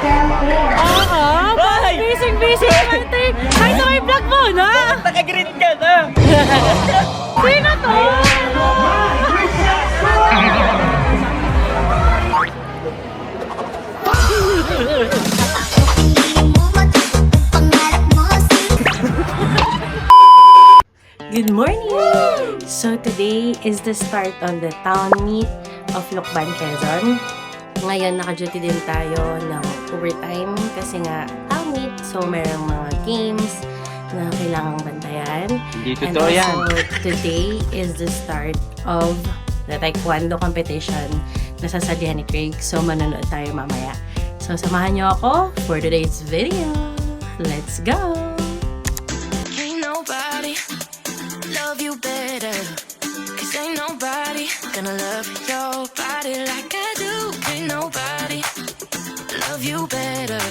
Oo, busy naman tayo. Ay, ito may vlog mo, na? Naka-green ka na. Sino to? Good morning! So today is the start of the town meet of Lucban, Quezon. Ngayon naka-duty din tayo ng overtime kasi nga town meet. So merong mga games na kailangang bantayan. Hindi And totoo yan. also today is the start of the taekwondo competition na sasalihan ni Craig. So manonood tayo mamaya. So samahan niyo ako for today's video. Let's go! Ain't nobody love you better, 'cause ain't nobody gonna love your body like I do. Ain't nobody love you better,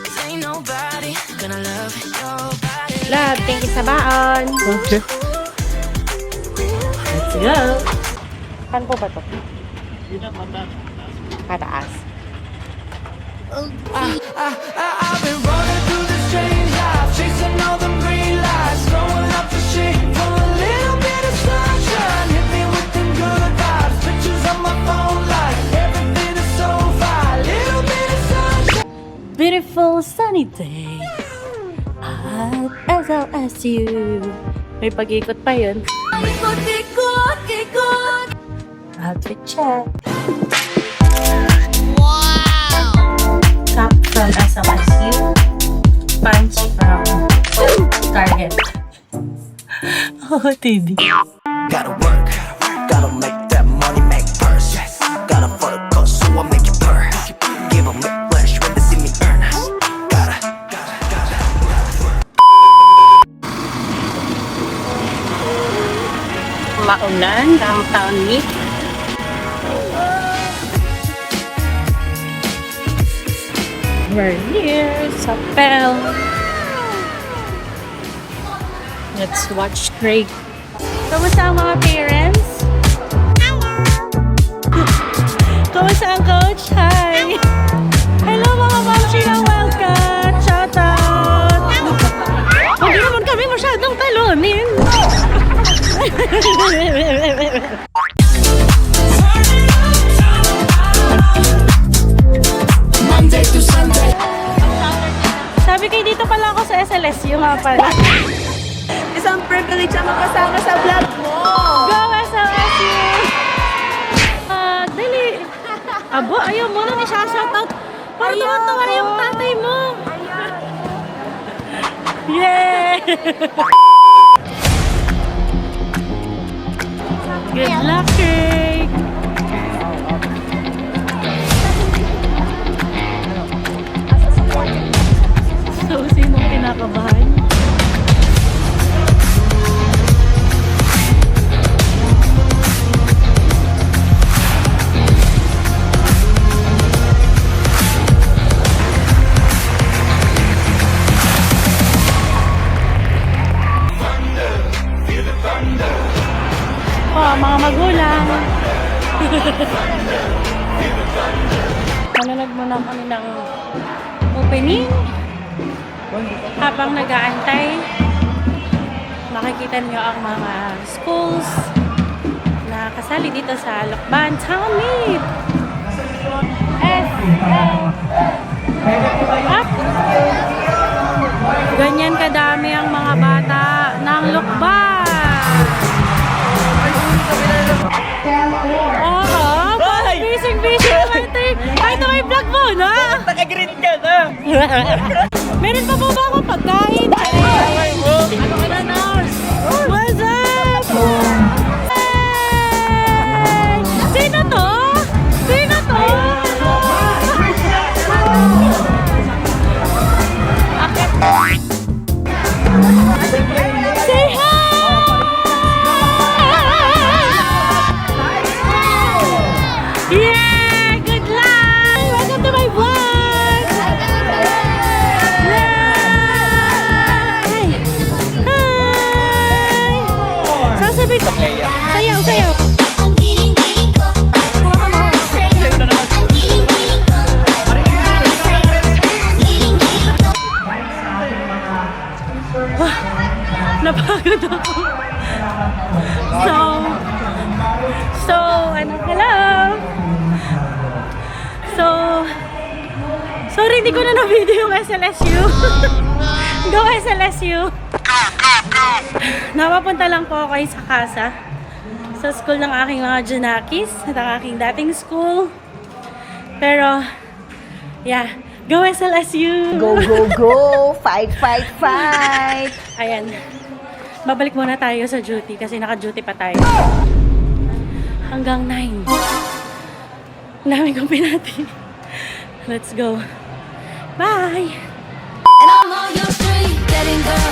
'cause ain't nobody gonna love your body. Love, thank you sa baon. Okay. Let's go! Saan po ba ito? Pataas. I've been running through this strange life, chasing all them green lights, going up the street for a little bit of sunshine. Hit me with them good vibes, pictures on my phone like everything is so fine. Little bit of sunshine. Beautiful sunny day at SLSU. May pag-ikot pa yun. Ikot, ikot, ikot. Outfit check. Top from SLSU. Pants from Target. Oh, TV. Gotta work, gotta make that money, make purse. Gotta focus, so I make it purr. Give 'em whiplash when they see me earn. Gotta. Maunan, downtown meet. We're here sa Pel. Let's watch Craig. Kamusta ang mga parents? Hello! Kamusta ang coach? Hi! Hello mga mamsi na welcome! Shout out! Huwag naman kami masyadong talunin! Monday to Sunday. Sabi kayo dito pala ako sa SLSU nga pala. Isang privilege ang makasama sa vlog mo. Go SLSU! Dali! Abo, ayaw mo na ni-shoutout. Parang tuwan-tuwa yung tatay mo. Yay! Good luck, Craig! So, sinong kinakabahan? Oh, mga magulang. Manonood muna kami ng opening. Habang nag-aantay, makikita niyo ang mga schools na kasali dito sa Lucban Town Meet. Up. Ganyan kadami ang mga bata ng Lucban. Oo, busy naman tayo. Ay, ito may vlog mo, na? Naka-green ka na. Meron pa po ba akong pagkain? Away mo. What's up? Hey! Sino to? Sino to? Say hi! Yeah! Good luck! Welcome to my vlog! Yeah! Hello! Sorry, hindi ko na na-video yung SLSU. Go SLSU! Napapunta lang po ako sa casa. Sa school ng aking mga Junakis. At ang aking dating school. Pero, yeah. Go SLSU! Go, go, go! Fight, fight, fight! Ayan. Babalik muna tayo sa duty kasi naka-duty pa tayo. Hanggang 9. Ang dami kong pinati. Let's go. Bye! And I'm on your street, getting girl,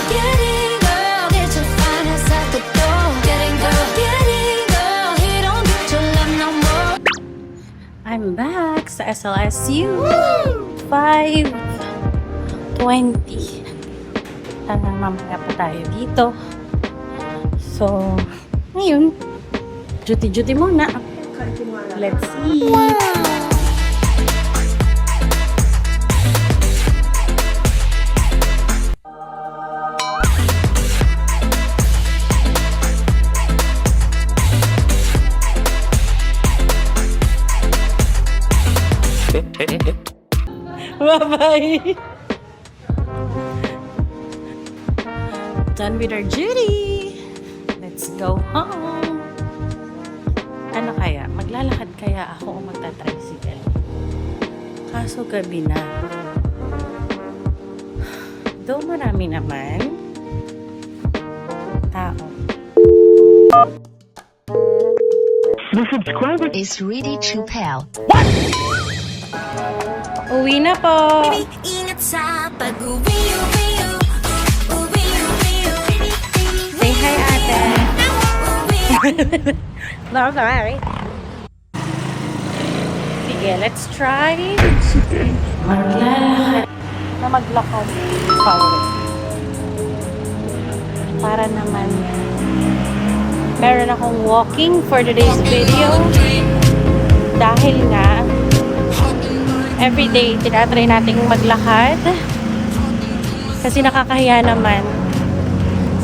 get your finest at the door. Getting girl, he don't get your love no more. I'm back sa SLSU. 5:20. Hanggang mamaya pa tayo dito. So, ngayon, duty muna. Let's see. Bye-bye! Done with our duty! Let's go home! Ano kaya? Maglalakad kaya ako o magta-tricycle? Kaso gabi na. Though marami naman tao. is ready to pal. Uwi na po! Ingat sa pag-uwi, Say hi, ate! Bye-bye! Sige, let's try maglakad forward. Para naman meron akong walking for today's video. Dahil nga everyday tinatry nating maglakad kasi nakakahiya naman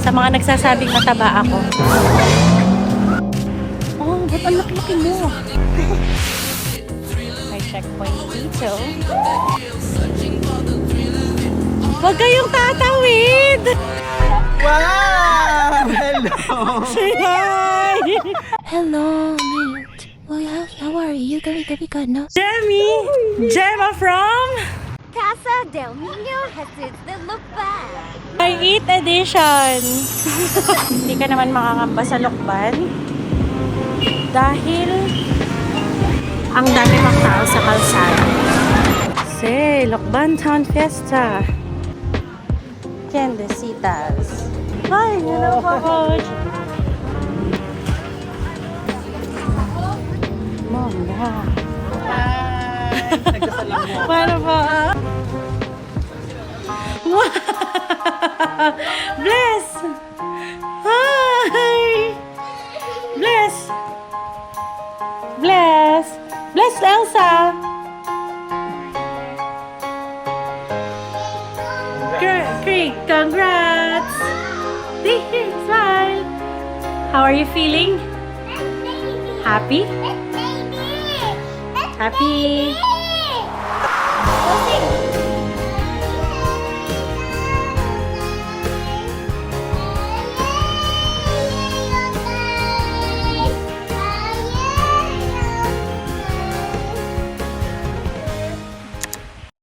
sa mga nagsasabing mataba ako. Oh, ba't ang laki-laki mo? May checkpoint dito. Huwag kayong tatawid! Wow! Hello! Say hi! Hello, mate. Well, how are you? Gabi ka, no? Jemmy! Gemma from Casa del Niño Jesus de Lukban. my 8th edition. Hindi ka naman makakamba sa Lukban dahil ang dami pang tao sa kalsada. Say, Lukban Town Fiesta. Tiendesitas. Hi, hello po, Coach. Mona. Paano po? Wow! Bless! Hi! Bless! Bless! Bless, Elsa! Great! Congrats! Smile! How are you feeling? Happy? Happy!